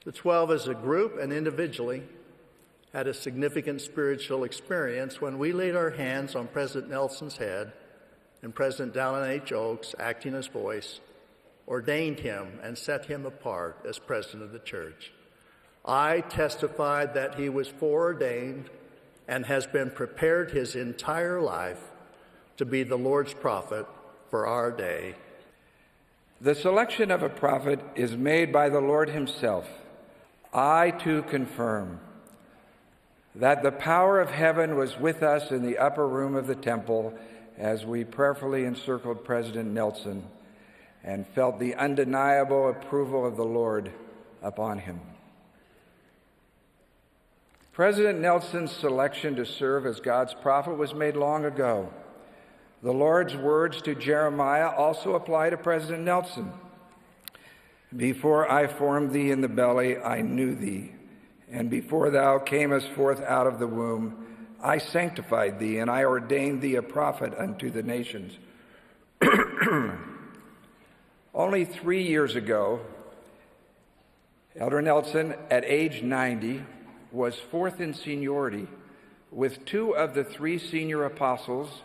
The 12 as a group and individually had a significant spiritual experience when we laid our hands on President Nelson's head and President Dallin H. Oaks, acting as voice, ordained him and set him apart as president of the church. I testified that he was foreordained and has been prepared his entire life to be the Lord's prophet for our day. The selection of a prophet is made by the Lord himself. I too confirm that the power of heaven was with us in the upper room of the temple as we prayerfully encircled President Nelson and felt the undeniable approval of the Lord upon him. President Nelson's selection to serve as God's prophet was made long ago. The Lord's words to Jeremiah also apply to President Nelson. Before I formed thee in the belly, I knew thee. And before thou camest forth out of the womb, I sanctified thee, and I ordained thee a prophet unto the nations. Only 3 years ago, Elder Nelson, at age 90, was fourth in seniority, with 2 of the 3 senior apostles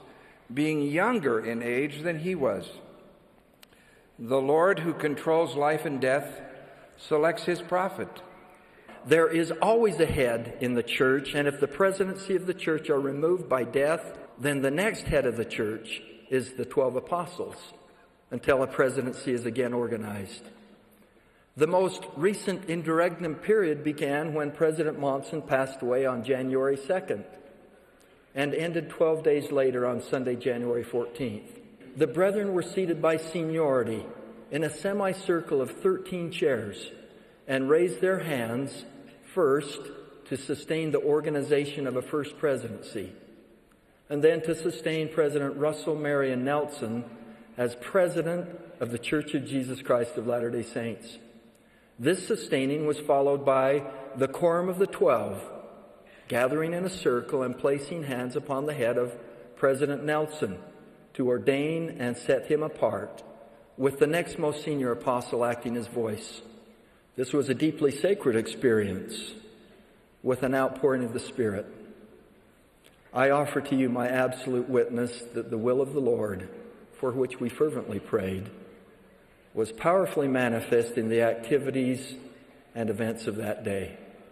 being younger in age than he was. The Lord, who controls life and death, selects his prophet. There is always a head in the church, and if the presidency of the church are removed by death, then the next head of the church is the 12 apostles until a presidency is again organized. The most recent interregnum period began when President Monson passed away on January 2nd and ended 12 days later on Sunday, January 14th. The brethren were seated by seniority in a semicircle of 13 chairs and raised their hands first to sustain the organization of a first presidency, and then to sustain President Russell Marion Nelson as president of the Church of Jesus Christ of Latter-day Saints. This sustaining was followed by the quorum of the 12, gathering in a circle and placing hands upon the head of President Nelson to ordain and set him apart, with the next most senior apostle acting as voice. This was a deeply sacred experience with an outpouring of the Spirit. I offer to you my absolute witness that the will of the Lord, for which we fervently prayed, was powerfully manifest in the activities and events of that day.